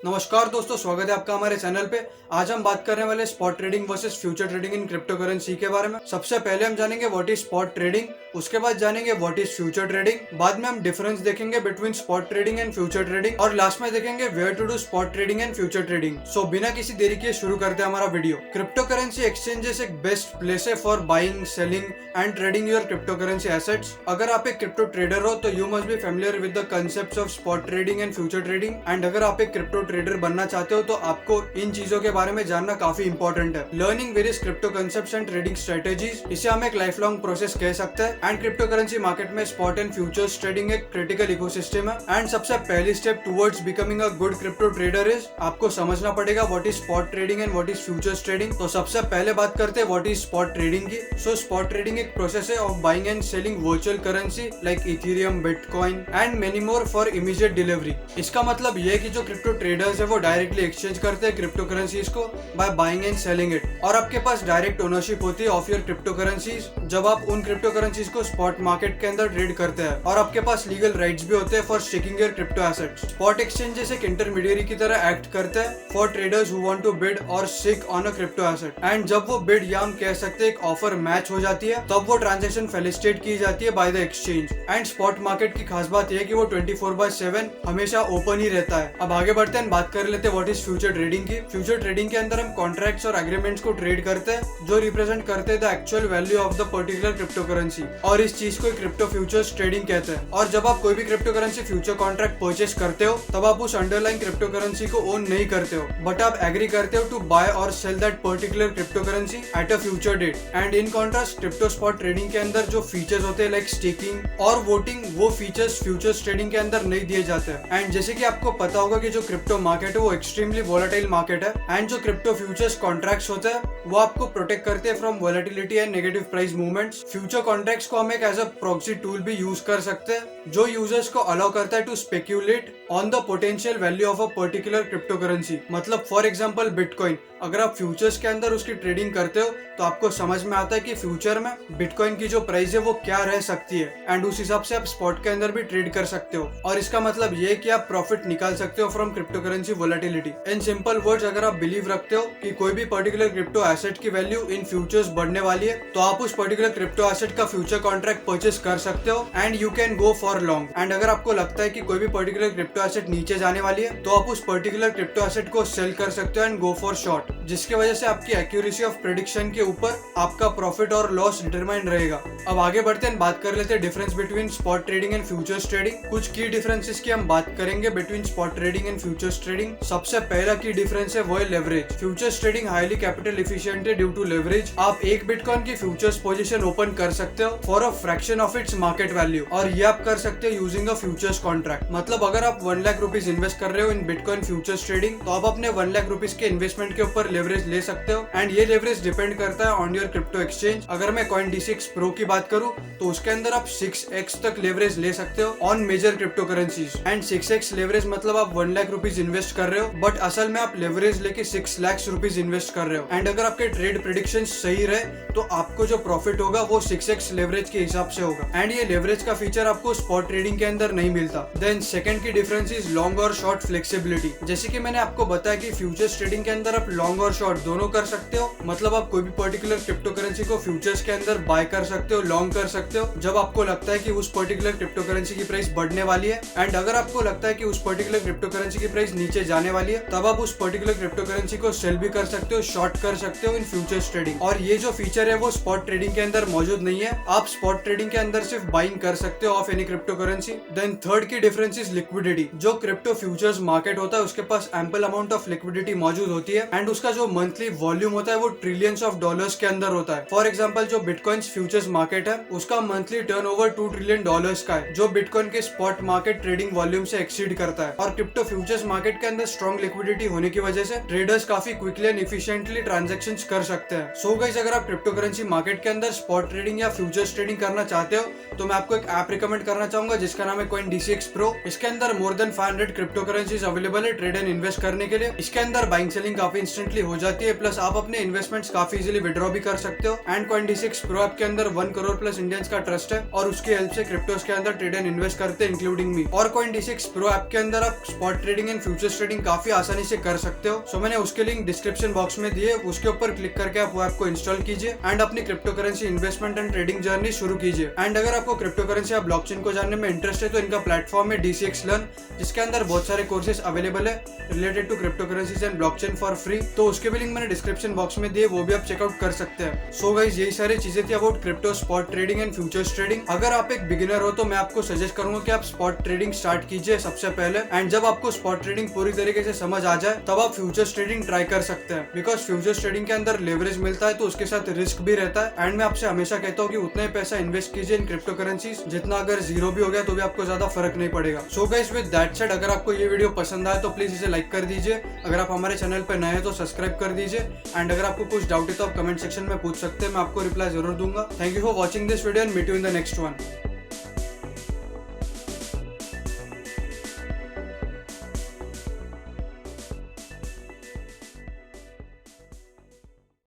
नमस्कार दोस्तों, स्वागत है आपका हमारे चैनल पे। आज हम बात करने वाले spot trading versus future trading in crypto currency के बारे में। सबसे पहले हम जानेंगे व्हाट इज स्पॉट ट्रेडिंग, उसके बाद जानेंगे व्हाट इज फ्यूचर ट्रेडिंग, बाद में हम डिफरेंस देखेंगे between spot trading and future trading और लास्ट में देखेंगे where to do spot trading and future trading. So बिना किसी देरी के शुरू करते हैं हमारा वीडियो। क्रिप्टो करेंसी एक्सचेंजेस एक बेस्ट प्लेस है for buying, selling and trading your crypto currency assets. अगर आप एक क्रिप्टो ट्रेडर हो तो you must be familiar with the concepts of spot trading and future trading. And अगर आप एक क्रिप्टो ट्रेडर बनना चाहते हो तो आपको इन चीजों के बारे में जानना काफी इंपॉर्टेंट है। Learning various crypto concepts and trading strategies, इसे हम एक लाइफ लॉन्ग प्रोसेस कह सकते हैं। एंड क्रिप्टो करेंसी मार्केट में स्पॉट एंड फ्यूचर्स ट्रेडिंग एक क्रिटिकल इकोसिस्टम है। एंड सबसे पहली step towards becoming a good crypto trader is आपको समझना पड़ेगा what is spot trading and what is futures trading. तो सबसे पहले बात करते हैं व्हाट इज स्पॉट ट्रेडिंग की। सो स्पॉट ट्रेडिंग एक प्रोसेस है of buying and selling virtual currency like Ethereum, bitcoin and many more for immediate delivery. इसका मतलब यह है कि जो क्रिप्टो ट्रेडर्स है वो डायरेक्टली एक्सचेंज करते हैं क्रिप्टो करेंसीज को by buying and selling it, और आपके पास डायरेक्ट ओनरशिप होती है ऑफ योर क्रिप्टो करेंसीज जब आप उन क्रिप्टो करेंसीज को स्पॉट मार्केट के अंदर ट्रेड करते हैं। और आपके पास लीगल राइट्स भी होते हैं for staking your crypto assets. Spot exchanges एक इंटरमीडियरी की तरह एक्ट करते हैं for traders who want to bid और seek on a crypto asset. And जब वो बिड या हम कह सकते हैं एक ऑफर मैच हो जाती है तब वो ट्रांजेक्शन फैसिलिटेट की जाती है by the exchange. And spot market की खास बात यह है कि वो 24/7 हमेशा ओपन ही रहता है। अब आगे बढ़ते हैं, बात कर लेते हैं व्हाट इज फ्यूचर ट्रेडिंग की। फ्यूचर ट्रेडिंग के अंदर हम कॉन्ट्रैक्ट्स और एग्रीमेंट्स को ट्रेड करते हैं जो रिप्रेजेंट करते हैं the actual value of the particular crypto currency, और इस चीज को क्रिप्टो फ्यूचर्स ट्रेडिंग कहते हैं। और जब आप कोई भी crypto currency future contract purchase करते हो तब आप उस अंडरलाइंग क्रिप्टो करेंसी को ओन नहीं करते हो, बट आप एग्री करते हो टू बाय और sell that particular crypto currency at a future date. And in contrast crypto spot trading के अंदर जो फीचर्स होते हैं लाइक स्टेकिंग और वोटिंग, वो फीचर्स फ्यूचर्स ट्रेडिंग के अंदर नहीं दिए जाते हैं। एंड जैसे कि आपको पता होगा कि जो क्रिप्टो मार्केट है वो एक्सट्रीमली वोलेटाइल मार्केट है। एंड जो क्रिप्टो फ्यूचर्स कॉन्ट्रैक्ट्स होते हैं वो आपको प्रोटेक्ट करते हैं from volatility and negative price movements. Future contracts को हम एक एज अ प्रॉक्सी टूल भी यूज कर सकते हैं जो यूजर्स को अलाउ करता है to speculate on the potential value of a particular crypto currency. मतलब फॉर एग्जांपल बिटकॉइन, अगर आप फ्यूचर्स के अंदर उसकी ट्रेडिंग करते हो तो आपको समझ में आता है कि फ्यूचर में बिटकॉइन की जो प्राइस है वो क्या रह सकती है। एंड उस हिसाब से आप स्पॉट के अंदर भी ट्रेड कर सकते हो, और इसका मतलब ये है कि आप प्रॉफिट निकाल सकते हो from crypto currency volatility. In simple words, अगर आप बिलीव रखते हो कि कोई भी पर्टिकुलर क्रिप्टो एसेट की वैल्यू इन फ्यूचर्स बढ़ने वाली है तो आप उस पर्टिकुलर क्रिप्टो एसेट का फ्यूचर कॉन्ट्रैक्ट परचेस कर सकते हो and you can go for long. And अगर आपको लगता है कि कोई भी पर्टिकुलर क्रिप्टो एसेट नीचे जाने वाली है तो आप उस पर्टिकुलर क्रिप्टो एसेट को सेल कर सकते हो एंड गो फॉर शॉर्ट, जिसकी वजह से आपकी एक्यूरेसी ऑफ प्रेडिक्शन के ऊपर आपका प्रॉफिट और लॉस डिटरमाइन रहेगा। अब आगे बढ़ते हैं, बात कर लेते हैं difference between spot trading and futures trading. कुछ की डिफरेंसेस की हम बात करेंगे between spot trading and futures trading. सबसे पहला की डिफरेंस है वो है leverage. Futures trading highly capital efficient है ड्यू टू लेवरेज। आप एक बिटकॉइन की फ्यूचर्स पोजीशन ओपन कर सकते हो for a fraction of its market value, और ये आप कर सकते हो यूजिंग अ फ्यूचर्स कॉन्ट्रैक्ट। मतलब अगर आप 1 लाख रुपीज इन्वेस्ट कर रहे हो इन बिटकॉइन फ्यूचर्स ट्रेडिंग तो आप अपने 1 लाख रुपीज के इन्वेस्टमेंट के ऊपर लेवरेज ले सकते हो। एंड ये लेवरेज डिपेंड करता है ऑन योर क्रिप्टो एक्सचेंज। अगर मैं CoinDCX Pro की बात करूं तो उसके अंदर आप 6x तक लेवरेज ले सकते हो on major crypto currencies. And 6x leverage मतलब आप 1 लाख रुपीज इन्वेस्ट कर रहे हो, बट असल में आप लेवरेज लेके 6 लाख रुपीज इन्वेस्ट कर रहे हो। एंड अगर आपके ट्रेड प्रेडिक्शन सही रहे तो आपको जो प्रॉफिट होगा वो 6x लेवरेज के हिसाब से होगा। एंड ये लेवरेज का फीचर आपको स्पॉट ट्रेडिंग के अंदर नहीं मिलता। देन सेकंड की डिफरेंस इज लॉन्ग और शॉर्ट फ्लेक्सिबिलिटी। जैसे कि मैंने आपको बताया कि फ्यूचर्स ट्रेडिंग के अंदर आप लॉन्ग और शॉर्ट दोनों कर सकते हो। मतलब आप कोई भी पर्टिकुलर क्रिप्टो करेंसी को फ्यूचर्स के अंदर बाय कर सकते हो, लॉन्ग कर सकते हो जब आपको लगता है कि उस पर्टिकुलर क्रिप्टो करेंसी की प्राइस बढ़ने वाली है। एंड अगर आपको लगता है कि उस पर्टिकुलर क्रिप्टो करेंसी की प्राइस नीचे जाने वाली है तब आप उस पर्टिकुलर क्रिप्टो करेंसी को सेल भी कर सकते हो, शॉर्ट कर सकते हो इन फ्यूचर्स ट्रेडिंग। और ये जो फीचर है वो स्पॉट ट्रेडिंग के अंदर मौजूद नहीं है। आप स्पॉट ट्रेडिंग के अंदर सिर्फ बाइंग कर सकते हो of any crypto currency. Then third key difference is liquidity. जो क्रिप्टो फ्यूचर्स मार्केट होता है उसके पास एम्पल अमाउंट ऑफ लिक्विडिटी मौजूद होती है एंड उसका जो मंथली वॉल्यूम होता है वो ट्रिलियंस ऑफ डॉलर्स के अंदर होता है। फॉर एग्जांपल जो बिटकॉइन फ्यूचर्स मार्केट है उसका मंथली टर्नओवर $2 ट्रिलियन का है, जो बिटकॉइन के स्पॉट मार्केट ट्रेडिंग वॉल्यूम से एक्सीड करता है। और क्रिप्टो फ्यूचर्स मार्केट के अंदर स्ट्रॉन्ग लिक्विडिटी होने की वजह से ट्रेडर्स काफी क्विकली एंड इफिशिएंटली ट्रांजैक्शंस कर सकते हैं। सो गाइस, अगर आप क्रिप्टो करेंसी मार्केट के अंदर स्पॉट ट्रेडिंग या फ्यूचर्स फ्यूचर्स ट्रेडिंग करना चाहते हो तो मैं आपको एक ऐप रिकमेंड करना चाहूंगा जिसका नाम है CoinDCX Pro। इसके अंदर more than 500 crypto currencies available है ट्रेड एंड इन्वेस्ट करने के लिए। इसके अंदर बाइंग सेलिंग काफी इंस्टेंटली हो जाती है, प्लस आप अपने इन्वेस्टमेंट्स काफी इजीली विड्रॉ भी कर सकते हो। एंड CoinDCX Pro ऐप के अंदर 1 करोड़ प्लस इंडियंस का ट्रस्ट है और उसकी हेल्प से क्रिप्टोस के अंदर ट्रेड एंड इन्वेस्ट करते हैं, इंक्लूडिंग मी। और CoinDCX Pro ऐप के अंदर आप spot trading and futures trading काफी आसानी से कर सकते हो। सो मैंने उसके लिंक डिस्क्रिप्शन बॉक्स में दिए, उसके ऊपर क्लिक करके आप वो ऐप को इंस्टॉल कीजिए एंड अपनी crypto currency investment and trading journey शुरू कीजिए। एंड अगर आपको क्रिप्टो करेंसी या ब्लॉकचेन को जानने में इंटरेस्ट है तो इनका प्लेटफॉर्म है DCX Learn, जिसके अंदर बहुत सारे कोर्सेज अवेलेबल है related to crypto currencies and blockchain for free. तो उसके भी लिंक मैंने डिस्क्रिप्शन बॉक्स में दिए, वो भी आप चेकआउट कर सकते हैं। सो गाइस, यही सारी चीजें थी about crypto spot trading and futures trading. अगर आप एक बिगिनर हो तो मैं आपको सजेस्ट करूंगा कि आप स्पॉट ट्रेडिंग स्टार्ट कीजिए सबसे पहले, एंड जब आपको स्पॉट ट्रेडिंग पूरी तरीके से समझ आ जाए तब आप फ्यूचर्स ट्रेडिंग ट्राई कर सकते हैं। बिकॉज फ्यूचर्स ट्रेडिंग के अंदर लेवरेज मिलता है तो उसके साथ रिस्क भी रहता है। एंड मैं आपसे हमेशा कहता हूँ कि उतना ही पैसा इन्वेस्ट कीजिए इन क्रिप्टो करेंसीज जितना अगर जीरो भी हो गया तो भी आपको ज्यादा फर्क नहीं पड़ेगा। So guys, with that said, अगर आपको ये वीडियो पसंद आए तो प्लीज इसे लाइक कर दीजिए। अगर आप हमारे चैनल पर नए हैं तो सब्सक्राइब कर दीजिए। एंड अगर आपको कुछ डाउट है तो आप कमेंट सेक्शन में पूछ सकते हैं, मैं आपको रिप्लाई जरूर दूंगा। Thank you for watching this video and meet you in the next one.